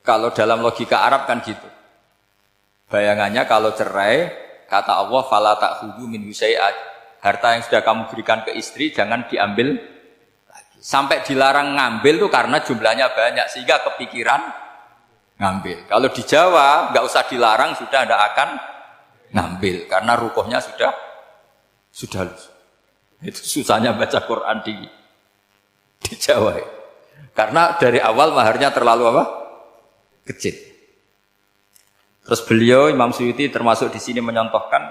Kalau dalam logika Arab kan gitu. Bayangannya kalau cerai, kata Allah, fala ta'khudhu minhu syai'an. Harta yang sudah kamu berikan ke istri jangan diambil lagi. Sampai dilarang ngambil tuh karena jumlahnya banyak sehingga kepikiran ngambil. Kalau di Jawa nggak usah dilarang, sudah tidak akan ngambil karena rukuhnya sudah lusuh. Itu susahnya baca Quran di Jawa. Karena dari awal maharnya terlalu apa? Kecil. Terus beliau Imam Suyuti termasuk di sini menyontohkan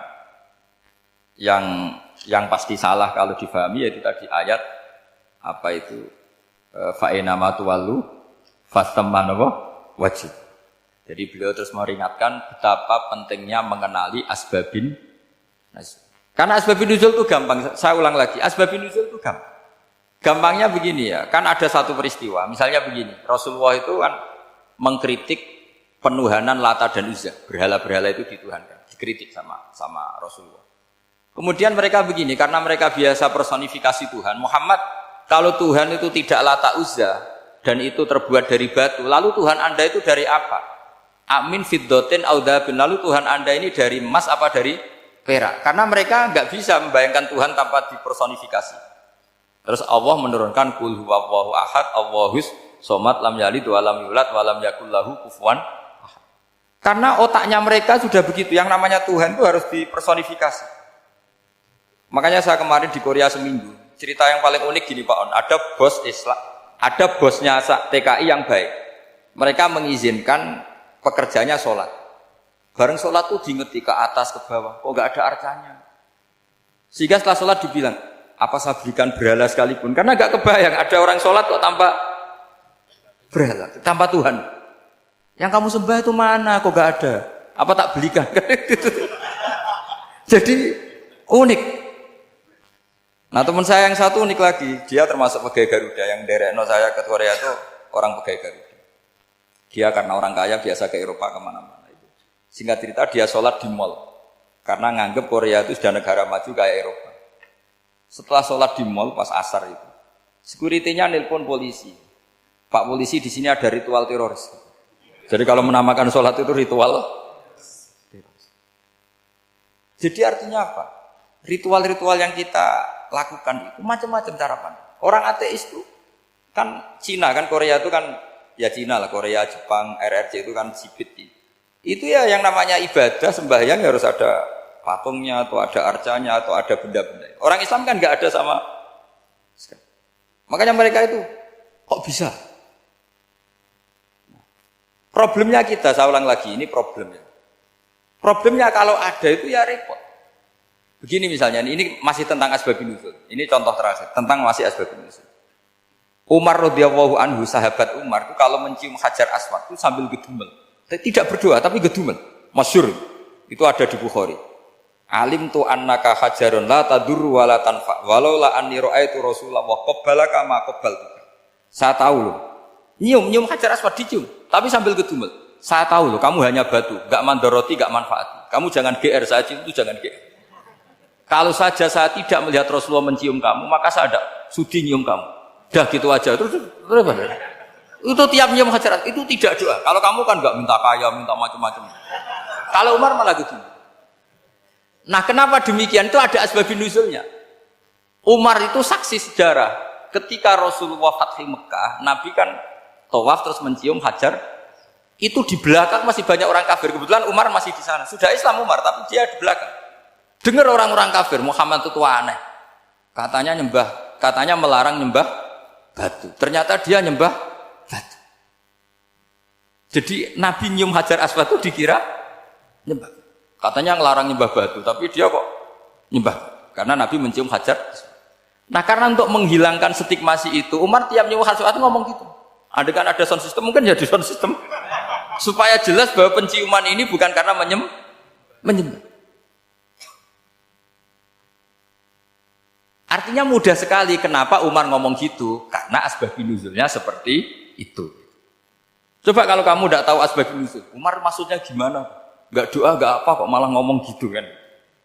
yang pasti salah kalau difahami yaitu tadi ayat apa itu fa inama tuwallu fastamman wajib. Jadi beliau terus meringatkan betapa pentingnya mengenali asbabin nuzul. Karena asbabin nuzul itu gampang. Saya ulang lagi, asbabin nuzul itu gampang. Gampangnya begini ya, kan ada satu peristiwa. Misalnya begini, Rasulullah itu kan mengkritik penuhanan Lata dan Uzza, berhala-berhala itu dituhankan, dikritik sama Rasulullah. Kemudian mereka begini, karena mereka biasa personifikasi Tuhan. Muhammad, kalau Tuhan itu tidak Lata Uzza dan itu terbuat dari batu, lalu Tuhan Anda itu dari apa? Amin fiddotin audabin, lalu Tuhan Anda ini dari emas apa dari perak? Karena mereka nggak bisa membayangkan Tuhan tanpa dipersonifikasi. Terus Allah menurunkan kul huwallahu ahad, Allahus somad lam yalid wa lam yulad wa lam yakul lahu kufuwan. Karena otaknya mereka sudah begitu, yang namanya Tuhan itu harus dipersonifikasi. Makanya saya kemarin di Korea seminggu, cerita yang paling unik gini Pak On, ada bos Islam, ada bosnya TKI yang baik. Mereka mengizinkan pekerjanya sholat. Bareng sholat tuh diingeti ke atas ke bawah, kok nggak ada arcanya. Sehingga setelah sholat dibilang, apa saya berikan berhala sekalipun? Karena nggak kebayang ada orang sholat kok tanpa berhala, tanpa Tuhan. Yang kamu sembah itu mana? Kok gak ada? Apa tak belikan? Jadi unik. Nah teman saya yang satu unik lagi. Dia termasuk pegawai Garuda. Yang derekno saya ke Korea itu orang pegawai Garuda. Dia karena orang kaya biasa ke Eropa kemana-mana. Singkat cerita dia sholat di mall. Karena nganggep Korea itu sudah negara maju kayak Eropa. Setelah sholat di mall pas asar itu, security-nya nelpon polisi. Pak polisi di sini ada ritual teroris. Jadi kalau menamakan sholat itu ritual. Jadi artinya apa? Ritual-ritual yang kita lakukan itu macam-macam cara pandang. Orang ateis itu kan Cina kan Korea itu kan ya Cina lah, Korea, Jepang, RRC itu kan sipit. Itu ya yang namanya ibadah sembahyang harus ada patungnya atau ada arcanya atau ada benda-benda. Orang Islam kan nggak ada sama. Makanya mereka itu kok bisa? Problemnya kita, saya ulang lagi, ini problemnya. Problemnya kalau ada itu ya repot. Begini misalnya, ini masih tentang asbabun nuzul. Ini contoh terakhir, tentang masih asbabun nuzul. Umar radhiyallahu anhu, sahabat Umar, itu kalau mencium Hajar Aswad itu sambil gedumel. Tidak berdoa, tapi gedumel. Masyhur. Itu ada di Bukhari. Alim tu annaka hajarun la tadurru wa la tanfa. Walau la anni ra'aitu Rasulullah qabbalaka ma qabbaltuka. Saya tahu loh. Nyium Hajar Aswad dicium, tapi sambil gedumel. Saya tahu loh, kamu hanya batu, gak mandoroti, gak manfaat. Kamu jangan GR, saya cium itu jangan GR. Kalau saja saya tidak melihat Rasulullah mencium kamu, maka saya ada sudi nyium kamu. Dah gitu aja. Terus itu tiap nyium Hajar Aswad itu tidak doa. Kalau kamu kan gak minta kaya, minta macam-macam. Kalau Umar malah gitu. Nah, kenapa demikian? Itu ada asbabun nuzulnya. Umar itu saksi sejarah. Ketika Rasulullah Fathi Mekah, Nabi kan tawaf terus mencium Hajar, itu di belakang masih banyak orang kafir. Kebetulan Umar masih di sana. Sudah Islam Umar, tapi dia di belakang. Dengar orang-orang kafir, Muhammad itu aneh. Katanya melarang nyembah batu. Ternyata dia nyembah batu. Jadi Nabi nyium Hajar Aswad itu dikira nyembah. Katanya ngelarang nyembah batu, tapi dia kok nyembah. Karena Nabi mencium Hajar Aswad. Nah, karena untuk menghilangkan stigmasi itu, Umar tiap nyium Hajar Aswad ngomong gitu. Ada kan ada sound system, mungkin jadi sound system supaya jelas bahwa penciuman ini bukan karena menyembah. Artinya mudah sekali kenapa Umar ngomong gitu, karena asbabun nuzulnya seperti itu. Coba kalau kamu tidak tahu asbabun nuzul, Umar maksudnya gimana? Gak doa, gak apa kok malah ngomong gitu kan?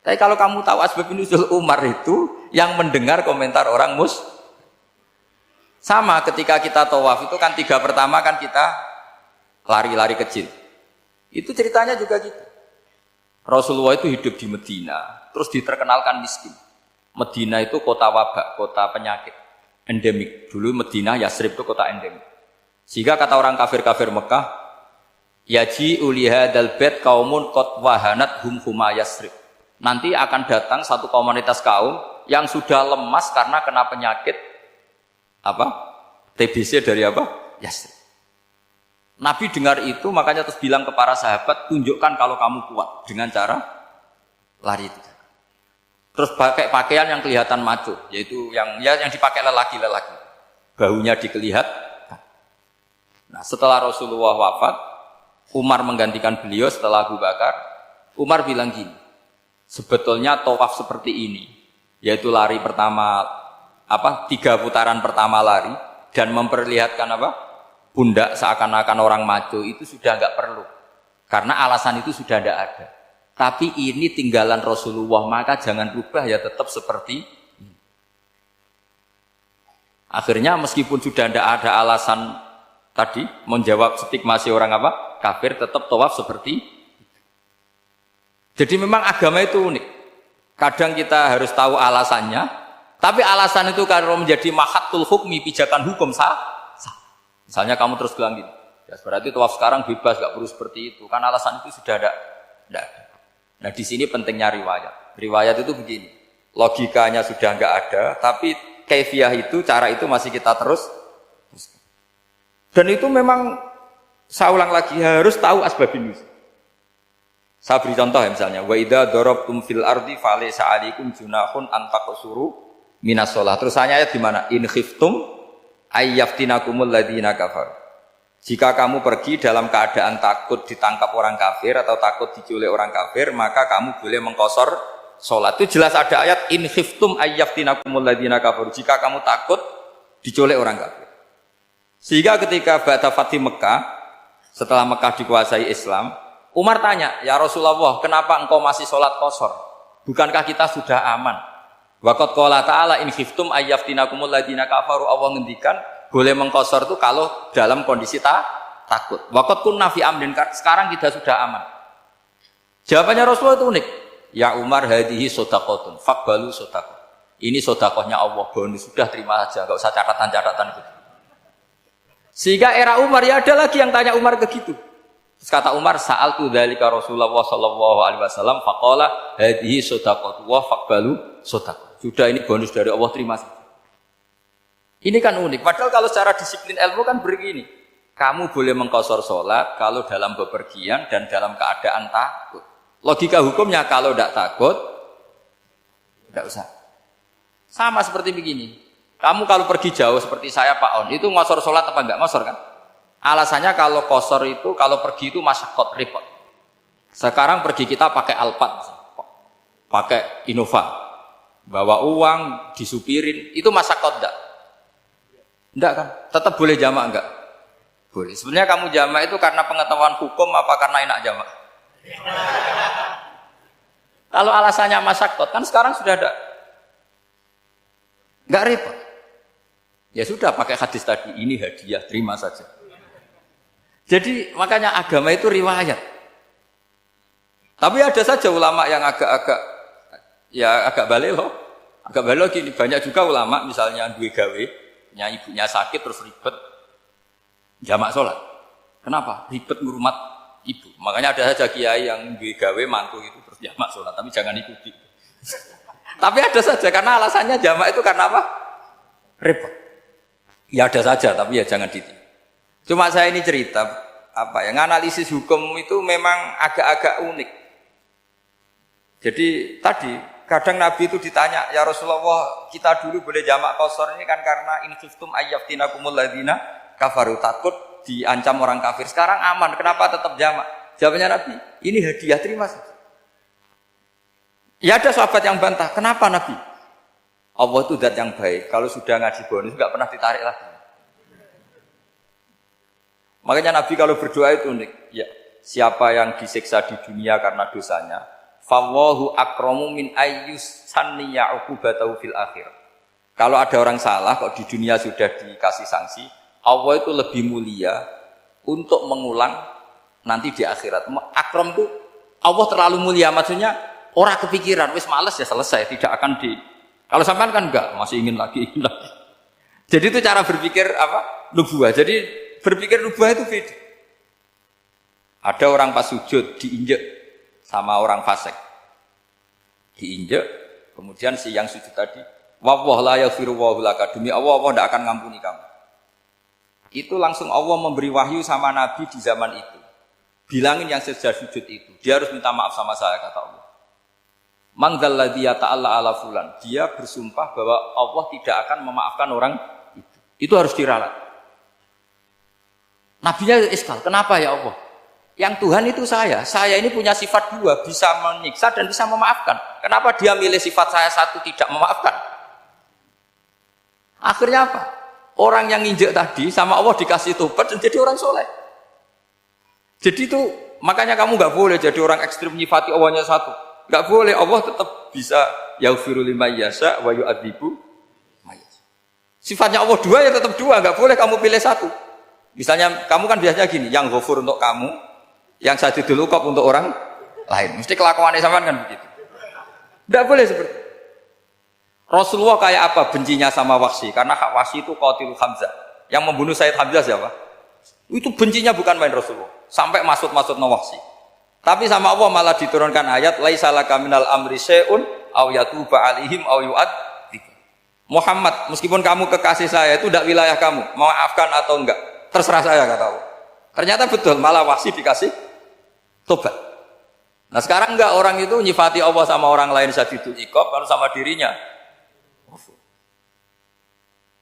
Tapi kalau kamu tahu asbabun nuzul Umar itu yang mendengar komentar orang Sama ketika kita tawaf itu kan 3 pertama kan kita lari-lari kecil. Itu ceritanya juga gitu. Rasulullah itu hidup di Medina, terus diterkenalkan miskin. Medina itu kota wabak, kota penyakit, endemik. Dulu Medina, Yasrib itu kota endemik. Sehingga kata orang kafir-kafir Mekah, yaji ulihadal bait kaumun qad wahanat huma Yasrib. Nanti akan datang satu komunitas kaum yang sudah lemas karena kena penyakit apa? TBC dari apa? Yasrib. Nabi dengar itu, makanya terus bilang ke para sahabat, tunjukkan kalau kamu kuat dengan cara lari itu. Terus pakai pakaian yang kelihatan maco, yaitu yang dipakai lelaki-lelaki. Bahunya dikelihatkan. Nah, setelah Rasulullah wafat, Umar menggantikan beliau setelah Abu Bakar. Umar bilang gini, sebetulnya tawaf seperti ini, yaitu lari pertama 3 putaran pertama lari dan memperlihatkan pundak seakan-akan orang maco itu sudah enggak perlu. Karena alasan itu sudah tidak ada. Tapi ini tinggalan Rasulullah, maka jangan rubah, ya tetap seperti ini. Akhirnya meskipun sudah tidak ada alasan tadi menjawab stigmasi orang kafir, tetap tawaf seperti itu. Jadi memang agama itu unik. Kadang kita harus tahu alasannya, tapi alasan itu kalau menjadi mahatul hukmi, pijakan hukum sah. Misalnya kamu terus bilang gini, ya berarti tawaf sekarang bebas, gak perlu seperti itu. Kan alasan itu sudah ada. Nah di sini pentingnya riwayat. Riwayat itu begini, logikanya sudah enggak ada, tapi kaifiyah itu, cara itu masih kita terus. Dan itu memang, saya ulang lagi, harus tahu asbabun nuzul. Saya beri contoh ya misalnya, wa idza darabtum fil ardi falaysa 'alaikum junahun an taqsuru minas shalah. Terus ayat di mana? In khiftum ayyaftinakumul ladzina kafaru. Jika kamu pergi dalam keadaan takut ditangkap orang kafir atau takut diculik orang kafir, maka kamu boleh mengqasar salat. Itu jelas ada ayat in khiftum ayyaftinakumul ladzina kafaru. Jika kamu takut diculik orang kafir. Sehingga ketika ba'da Fathi Mekah, setelah Mekah dikuasai Islam, Umar tanya, "Ya Rasulullah, kenapa engkau masih salat qasar? Bukankah kita sudah aman?" Wa qad qala ta'ala in khiftum ayyaftinakumul ladzina kafaru. Allah ngendikan boleh mengqasar itu kalau dalam kondisi takut. Wa qad kunna fi amrin, sekarang kita sudah aman. Jawabannya Rasulullah itu unik. Ya Umar, hadhihi shadaqatun faqbalu shadaqah. Ini sedekahnya Allah, bonus, sudah terima saja, enggak usah catatan-catatan gitu. Sehingga era Umar ya ada lagi yang tanya Umar begitu. Terus kata Umar, sa'altu dzalika Rasulullah sallallahu alaihi wasallam faqala hadhihi shadaqatu wa faqbalu shadaqah. Sudah ini bonus dari Allah, terima saja. Ini kan unik. Padahal kalau secara disiplin ilmu kan begini. Kamu boleh mengqasar sholat kalau dalam bepergian dan dalam keadaan takut. Logika hukumnya kalau tidak takut, tidak usah. Sama seperti begini. Kamu kalau pergi jauh seperti saya Pak On, itu ngosor sholat apa enggak? Ngosor kan? Alasannya kalau kosor itu, kalau pergi itu masyakot, repot. Sekarang pergi kita pakai Alphard, pakai Innova, bawa uang, disupirin, itu masyakot enggak? Enggak kan? Tetap boleh jamak enggak? Boleh. Sebenarnya kamu jamak itu karena pengetahuan hukum apa karena enak jamak? Kalau alasannya masyakot, kan sekarang sudah ada. Enggak repot. Ya sudah pakai hadis tadi, ini hadiah, terima saja. Jadi makanya agama itu riwayat. Tapi ada saja ulama yang agak balik loh. Agak balik gini, banyak juga ulama misalnya duwe gawe, ibunya sakit terus ribet jamak sholat. Kenapa? Ribet ngurmat ibu. Makanya ada saja kiai yang duwe gawe mantu itu terus jamak sholat, tapi jangan ikuti. Tapi ada saja karena alasannya jamak itu karena apa? Repot. Ya ada saja, tapi ya jangan ditiru. Cuma saya ini cerita analisis hukum itu memang agak-agak unik. Jadi tadi kadang Nabi itu ditanya, ya Rasulullah, kita dulu boleh jamak qasar ini kan karena in khiftum ayyaftinakumul ladzina kafaru, takut diancam orang kafir. Sekarang aman, kenapa tetap jamak? Jawabnya Nabi, ini hadiah, terima saja. Ya ada sahabat yang bantah, kenapa Nabi? Allah itu zat yang baik, kalau sudah ngaji bonus enggak pernah ditarik lagi. Makanya Nabi kalau berdoa itu unik. Ya, siapa yang disiksa di dunia karena dosanya, fawwahu akramu min ayyus sanniya uqubatahu fil akhir. Kalau ada orang salah kok di dunia sudah dikasih sanksi, Allah itu lebih mulia untuk mengulang nanti di akhirat. Akram itu Allah terlalu mulia, maksudnya orang kepikiran, wis males ya selesai, tidak akan di. Kalau sampean kan enggak, masih ingin lagi. Jadi itu cara berpikir apa? Nubuah. Jadi berpikir nubuah itu beda. Ada orang pas sujud diinjek sama orang fasik. Diinjek, kemudian si yang sujud tadi, wallah la yaghfiru wallahu laka, demi Allah tidak akan ngampuni kamu. Itu langsung Allah memberi wahyu sama Nabi di zaman itu. Bilangin yang sedang sujud itu, dia harus minta maaf sama saya, kata Allah. Man dzalladzi yata'alla ala fulan, dia bersumpah bahwa Allah tidak akan memaafkan orang itu. Itu harus diralat. Nabinya iskal, kenapa ya Allah? Yang Tuhan itu saya ini punya sifat dua, bisa menyiksa dan bisa memaafkan. Kenapa dia milih sifat saya satu tidak memaafkan? Akhirnya apa? Orang yang nginjek tadi sama Allah dikasih tobat dan jadi orang soleh. Jadi itu makanya kamu nggak boleh jadi orang ekstrim nyifati Allahnya satu. Nggak boleh, Allah tetap bisa yaghfiru liman yasha wa yu'adzibu may yasha. Sifatnya Allah dua ya tetap dua, nggak boleh kamu pilih satu. Misalnya kamu kan biasanya gini, yang ghafur untuk kamu, yang sadidul uqab untuk orang lain. Mesti kelakuannya sampean kan begitu. Nggak boleh seperti itu. Rasulullah kayak apa bencinya sama Wahsy? Karena Wahsy itu qatilul Hamzah. Yang membunuh Sayyid Hamzah siapa? Itu bencinya bukan main Rasulullah. Sampai maksud-maksud Wahsy. Tapi sama Allah malah diturunkan ayat laisa laka minal amri syai'un aw yatuba alaihim aw yu'adzib. Muhammad, meskipun kamu kekasih saya itu tidak wilayah kamu, memaafkan atau enggak, terserah saya, kata Allah. Ternyata betul, malah Wahsy dikasih tobat. Nah sekarang enggak, orang itu nyifati Allah sama orang lain sadidul iqab, kalau sama dirinya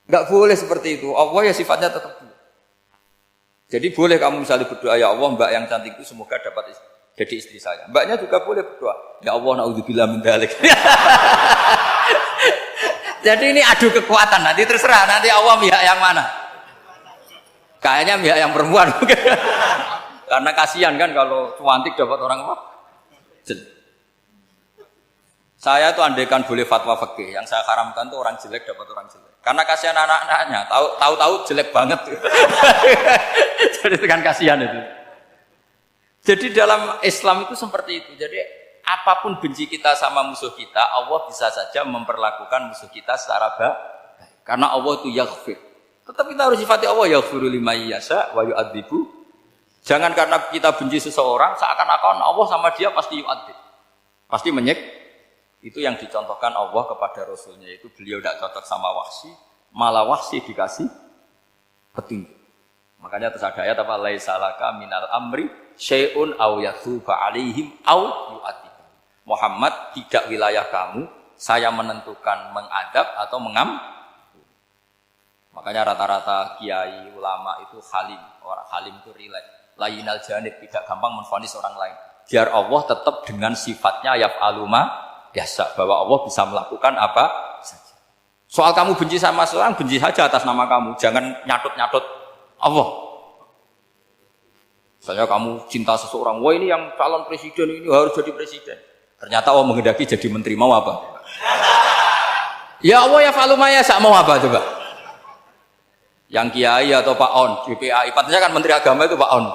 enggak boleh seperti itu. Allah ya sifatnya tetap. Jadi boleh kamu misalnya berdoa, ya Allah mbak yang cantik itu semoga dapat jadi istri saya. Mbaknya juga boleh berdoa, ya Allah naudzubillah min dzalik. Jadi ini adu kekuatan, nanti terserah nanti Allah pihak yang mana. Kayaknya pihak yang perempuan. Karena kasihan kan kalau cantik dapat orang apa? Saya tuh andaikan boleh fatwa fikih, yang saya haramkan tuh orang jelek dapat orang jelek. Karena kasihan anak-anaknya, tahu-tahu jelek banget. Jadi itu kan kasihan itu. Jadi dalam Islam itu seperti itu. Jadi apapun benci kita sama musuh kita, Allah bisa saja memperlakukan musuh kita secara baik. Karena Allah itu yaghfir. Tetap kita harus sifati Allah yaghfiru liman yasha wa yu'adzibu. Jangan karena kita benci seseorang seakan-akan Allah sama dia pasti yu'adzib. Pasti Itu yang dicontohkan Allah kepada Rasulnya, itu beliau tidak cocok sama Wahsy, malah Wahsy dikasih petunjuk. Makanya terus ada ayat apa? Laisa laka minal amri syai'un aw yatuba alaihim aw yu'adzib. Muhammad, tidak wilayah kamu, saya menentukan mengadab atau Makanya rata-rata kiai ulama itu halim. Orang halim itu rileks. Lainal janib, tidak gampang menvonis orang lain. Biar Allah tetap dengan sifatnya yaf'alu ma biasa, bahwa Allah bisa melakukan apa saja. Soal kamu benci sama seorang, benci saja atas nama kamu, jangan nyatut-nyatut Allah. Misalnya kamu cinta seseorang, wah ini yang calon presiden ini harus jadi presiden. Ternyata Allah menghendaki jadi menteri, mau apa? Ya Allah ya falumaya, mau apa coba? Yang kiai atau Pak On, GPAI, patutnya kan menteri agama itu Pak On.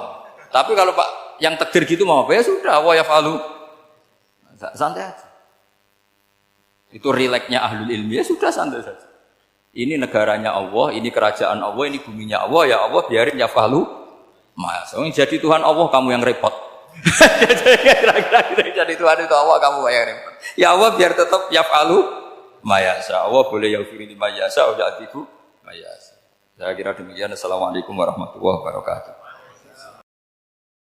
Tapi kalau Pak yang takdir gitu mau apa? Ya sudah, Allah ya falu. Santai aja. Itu rileksnya ahlul ilmi, ya sudah santai saja. Ini negaranya Allah, ini kerajaan Allah, ini buminya Allah, ya Allah biarin ya fahlu. Mas, jadi Tuhan Allah kamu yang repot. Jadi Tuhan itu Allah kamu yang repot. Ya Allah biar tetap ya fahlu mayasa. Allah boleh yang firman mayasa, ya atiku mayasa. Saya kira demikian. Assalamualaikum warahmatullahi wabarakatuh.